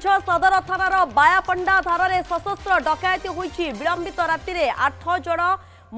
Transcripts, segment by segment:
କେନ୍ଦୁଝର ସଦର ଥାନାର ବାୟାପଣ୍ଡା ଧାରରେ ସଶସ୍ତ୍ର ଡକାୟତି ହୋଇଛି। ବିଳମ୍ବିତ ରାତିରେ 8 ଜଣ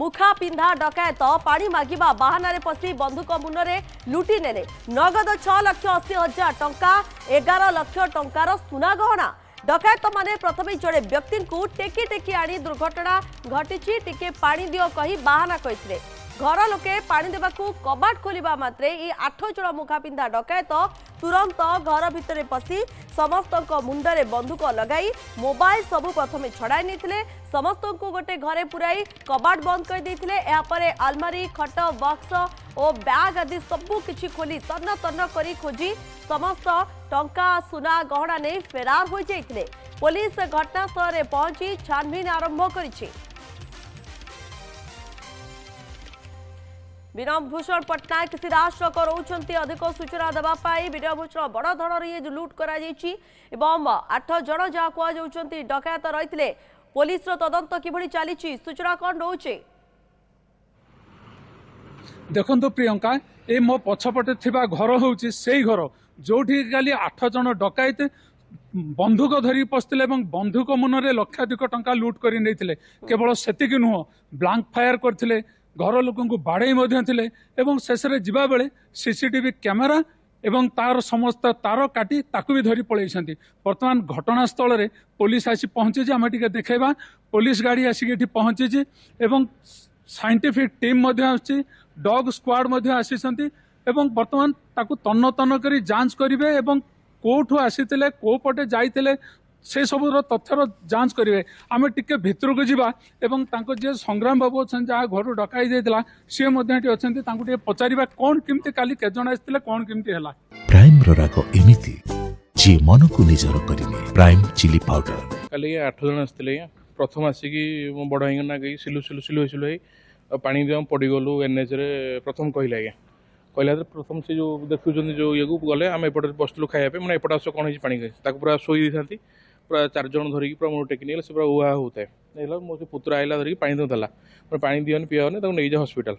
ମୁଖା ପିନ୍ଧା ଡକାୟତ ପାଣି ମାଗିବା ବାହାନାରେ ପଶି ବନ୍ଧୁକ ମୁନରେ ଲୁଟି ନେଲେ। ନଗଦ 6,80,000 ଟଙ୍କା 11 ଲକ୍ଷ ଟଙ୍କାର ସୁନା ଗହଣା। ଡକାୟତ ମାନେ ପ୍ରଥମେ ଜଣେ ବ୍ୟକ୍ତି ଟେକି ଟେକି ଆଣି ଦୁର୍ଘଟଣା ଘଟିଛି टिके पानी दियो कही बाहाना कही घर लोके पानी देवाकू कबाट खोलिबा मात्रे ये 8 जण मुखा पिंधा डकायत तुरंत घर भितर पशि समस्त मुंडरे बंदूक लगाई मोबाइल सबू प्रथमे छड़ाई नहीं समस्त को गोटे घरे पुराई कबाट बंद कर देथिले। या परे अलमारी खट बक्स और बैग आदि सबू किछि खोली तन्न तन्न करी खोजी समस्त टंका सुना गहना नहीं फेरार हो जाइथिले। पुलिस घटनास्थल में पहुंची छानबीन आरंभ करिछि। विनभूषण पट्टनायक किसी राष्ट्र रोचंती अधिक सूचना देवाई विनभूषण बड़ धरण ये लुट कर 8 जन जहाँ कहते डकायत रही पुलिस तदंत कि चली सूचना कौन रोचे देखो प्रियंका ये मो पछपटे थिबा घर होउची सेही घर जोठी खाली 8 जन डकायत बंधुक धरी पशुले बंधुक मुनरे लक्षाधिक टंका लुट कर नहीं केवल सेतिक नुह ब्लांक फायर करथिले घर लोक बाड़े शेष में जीवा बेले सीसीटीवी कैमेरा एवं तार समस्त तार काटी ताकू भी धरी पलैछंती। वर्तमान घटनास्थल में पुलिस आसी पहुंची आम टे देखा पुलिस गाड़ी आसिक पहुंची साइंटिफिक टीम डॉग स्क्वाड आसी वर्तमान ताकू तन्न तन्न कर जांच करेंगे कोठू आसी को पटे जाइए से सबूर तथ्यर जांच करेंगे। आम टिके भितर को जीवा जी संग्राम बाबू अच्छा जहाँ घर डकाई जाता सी अच्छा पचार कौन केमती काली केजन आसते कौन केमती है प्राइम राग एमिति जी मन को निजर करिने प्राइम चिली पाउडर काली 8 जन आसते प्रथम आसिकी मो बड़ ना गई सिलु सिलु सिलु सिलु पानी दिया पड़गलु एनएच रे प्रथम कहले आज्ञा कहला प्रथम से जो देखुं जो ये गले आम एपटे बसलु खाइबा मैंने एपटे आस कौन पानी पूरा शोई था पूरा 4 जन धरिकी पूरा मुझे टेक नहीं पूरा उहा होता है मो पुत्र आइला धरिकी पानी देला पानी दिहनी पीआनी नहीं जा हस्पिटाल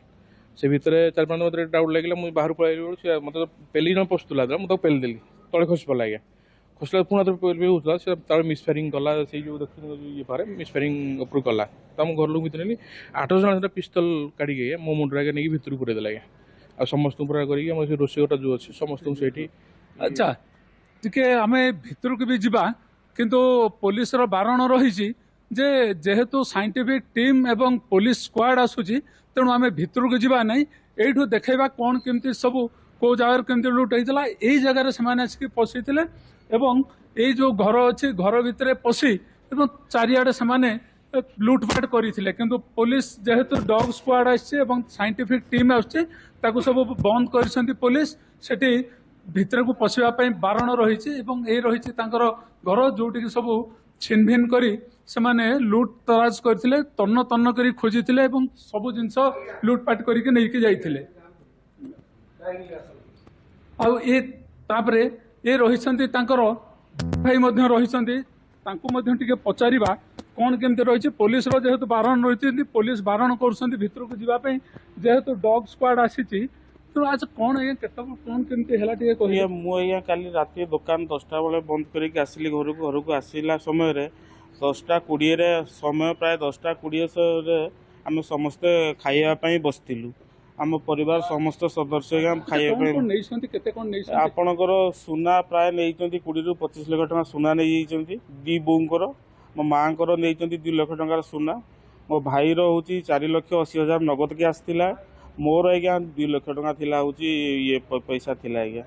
से भितर 4-5 मत डाउट लगे मुझे बाहर पलि मत पेली जन पशुला मुझे पेली देली तले खसी पड़ा आज्ञा खसला पुणी पेल भी होता मिसफेयरिंग कला से जो देख ये पारे मिसफेयरिंग उपर कला तो आम घर लोग भितर 8 जन पिस्तल काढ़ी मो मुंडे आगे नहीं भितर पूरे देला आज्ञा आ समस्त पूरा कर रोषेईटा जो अच्छे समस्त से अच्छा टिके आम भितर को भी जीवा किंतु पुलिस बारण रही जेहेतु साइंटिफिक टीम एवं पुलिस स्क्वाड आसूची तेणु आम भितर को जीवा नहीं यू देखा कौन केमती सब को जगह केमती लुट होता यही जगह से आसिक पशि ये जो घर अच्छी घर भितर पशि चारिआडे से लुटपाट करते किंतु पुलिस जेहेतु डॉग स्क्वाड आसी साइंटिफिक टीम आसुचे सब बंद कर पुलिस सेठी भितर को पशिवाई बारण रही रही घर जोटि सब छिनभिन करी से लुट तराज करते तन्न तन्न कर खोजी सब जिनस लुटपाट करके नहीं जाइए ये रही भाई रही पचारा कौन केमती रही पुलिस जेहेतु बारण रही पुलिस बारण कर भितर को जावाई जेहेतु डॉग स्क्वाड आसी तो आज कौन है कौन केमती है मुझे काली राति दुकान 10टा बेले बंद करके आसिली घर को आसला समय 10:20 समय प्राय 10:20 आम समस्ते खाइबापी बसलु आम परिवार समस्त सदस्य खाइबा आपणकर सुना प्राय नहीं 20 ରୁ 25 लाख टका सुना नहीं दी बोर मो माँ नहीं 2 लाख टकार सुना मो भाईर हूँ 4,80,000 नगद के आसला मोर आज्ञा 2 लाख टका थिला हूँ ये पैसा थिला आज्ञा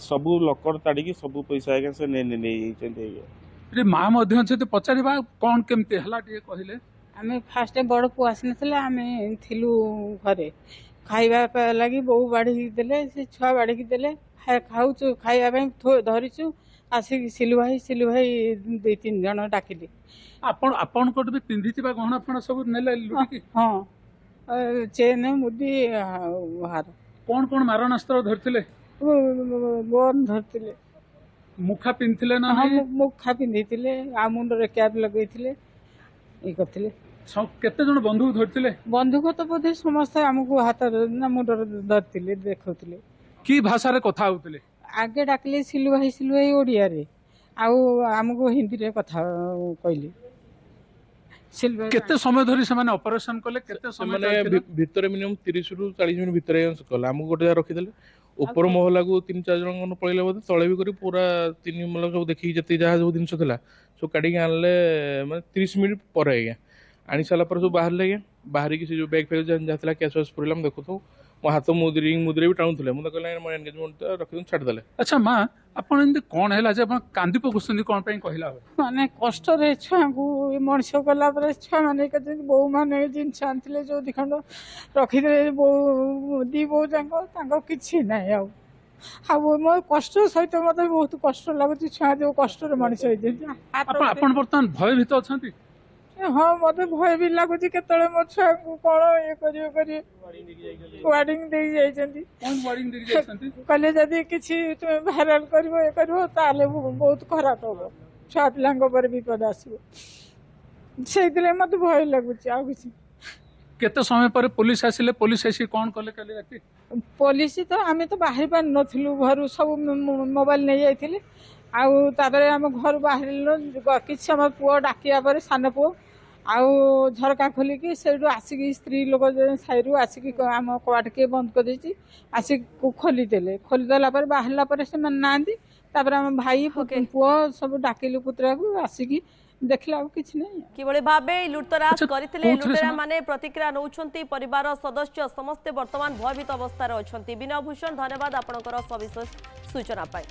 सबू लकर ताड़ी सबू पैसा आज्ञा से नहीं माँ पचार कौन केमती है कहले आम फास्ट बड़ पु आसी आम थिलु घरे खाइबा लगी बो बाढ़ी देले से छुआ बाढ़ी देले खाऊ खाइबा धरीचु आसिक सिलु भाई 2-3 जन डाकिली आपण भी पिंधि गहना फणा सब ने हाँ चेन मुदी हार कौन कौन मारणास्त्र धरथिले बोन धरथिले मुखा पिंधिले ना मुखा पिंधिले आ मुंडरे कैप लगैथिले ई करथिले केते जन बंधुक धरथिले बंधुक तो बोधे समस्त आमको हाथ ना मुंडरे धरथिले देखौथिले की भाषा रे कथा होतले आगे डाकले सिलु भाई ओडिया रे ଆଉ ଆମକୁ ହିନ୍ଦୀରେ କଥା କହିଲେ ସିଲଭର କେତେ ସମୟ ଧରି ସେମାନେ ଅପରେସନ କଲେ କେତେ ସମୟ ସେମାନେ ଚାଲିଥିଲା? ଭିତରେ ମିନିମମ୍ 30 ରୁ 40 ମିନିଟ୍ ଭିତରେ କଲେ। ଆମକୁ ଗୋଟେ ଜାଗା ରଖିଦେଲେ, ଉପର ମହଲାକୁ 3-4 ଜଣ ପଳେଇଲେ ବୋଧେ, ତଳେ ବି କରି ପୁରା 3 ମହଲା ସବୁ ଦେଖିକି ଯେତିକି ଯାହା ସବୁ ଜିନିଷ ଥିଲା ସବୁ କାଢିକି ଆଣିଲେ, ମାନେ 30 ମିନିଟ୍ ପରେ ଆଜ୍ଞା। ଆଣି ସାରିଲା ପରେ ସବୁ ବାହାରିଲେ ଆଜ୍ଞା। ବାହାରିକି ସେ ଯୋଉ ବ୍ୟାଗ୍ ଫ୍ୟାଗ୍ ଯାହା ଥିଲା କ୍ୟାସ୍ ଫ୍ୟାସ୍ ପୁରେଇଲା, ମୁଁ ଦେଖୁଥିବୁ ମୋ ହାତ ମୁଦିରେ ବି ଟାଣୁଥିଲେ। ମୁଁ ତ କହିଲି ମୋ ଏନଗେଜମେଣ୍ଟ ରଖିଦେଲି, ଛାଡ଼ିଦେଲେ। ଆଚ୍ଛା ମା, ଆପଣ ଏମିତି କଣ ହେଲା ଯେ ଆପଣ କାନ୍ଦି ପକାଉଛନ୍ତି କଣ ପାଇଁ କହିଲା ବେଳେ? ମାନେ କଷ୍ଟରେ ଛୁଆଙ୍କୁ ମଣିଷ କଲା ପରେ ଛୁଆମାନେ କେମିତି ବୋଉ ମାନେ ଜିନିଷ ଆଣିଥିଲେ ଯୋଉ ଦି ଖଣ୍ଡ ରଖିଦେଲେ, ବୋଉ ଦି ବୋଉ ତାଙ୍କ କିଛି ନାହିଁ ଆଉ। ଆଉ ମୋ କଷ୍ଟ ସହିତ ମତେ ବହୁତ କଷ୍ଟ ଲାଗୁଛି, ଛୁଆ ଯୋଉ କଷ୍ଟରେ ମଣିଷ ହେଇଛନ୍ତି। ଆପଣ ବର୍ତ୍ତମାନ ଭୟଭୀତ ଅଛନ୍ତି? ହଁ, ମତେ ଭୟ ବି ଲାଗୁଛି କେତେବେଳେ ମୋ ଛୁଆଙ୍କୁ କଣ ଇଏ କରିବେ ୱାର୍ଡିଂ ଦେଇକି ଯାଇଛନ୍ତି। କଣ ୱାର୍ଡିଂ ଦେଇକି ଯାଇଛନ୍ତି? କହିଲେ ଯଦି କିଛି ତୁମେ ଭାଇରାଲ କରିବ ଇଏ କରିବ ତାହେଲେ ବହୁତ ଖରାପ ହବ, ଛୁଆ ପିଲାଙ୍କ ଉପରେ ବିପଦ ଆସିବ। ସେଇଥିପାଇଁ ମତେ ଭୟ ଲାଗୁଛି, ଆଉ କିଛି। କେତେ ସମୟ ପରେ ପୋଲିସ ଆସିଲେ? ପୋଲିସ ଆସି କଣ କଲେ କାଲି ରାତି? ପୋଲିସ ତ ଆମେ ତ ବାହାରି ପାରିନଥିଲୁ ଘରୁ, ସବୁ ମୋବାଇଲ ନେଇ ଯାଇଥିଲେ। ଆଉ ତାପରେ ଆମ ଘରୁ ବାହାରିଲୁ କିଛି ସମୟ, ପୁଅ ଡାକିବା ପରେ ସାନ ପୁଅ ଆଉ ଝରକା ଖୋଲିକି ସେଇଠୁ ଆସିକି ସ୍ତ୍ରୀ ଲୋକ ସାହିରୁ ଆସିକି ଆମ କବାଟ କିଏ ବନ୍ଦ କରିଦେଇଛି, ଆସିକି ଖୋଲିଦେଲେ। ଖୋଲିଦେଲା ପରେ ବାହାରିଲା ପରେ ସେମାନେ ନାହାନ୍ତି। ତାପରେ ଆମ ଭାଇ Okay. ପୁଅ ସବୁ ଡାକିଲୁ ପୁତୁରାକୁ, ଆସିକି ଦେଖିଲା ଆଉ କିଛି ନାହିଁ। কিভাবে ভাবে লুটতরাজ আচ্ছা, କରିଥିଲେ କୋଉଥିରେ লୁটেରା ସେମାନେ? মানে প্রতিক্রিয়া নৌছন্তি পরিবার সদস্য সমস্তে বর্তমান ভয়ভীত অবস্থায় অছন্তি। বিনয় ভূষণ, ধন্যবাদ আপনার সবিশেষ সূচনা পাই।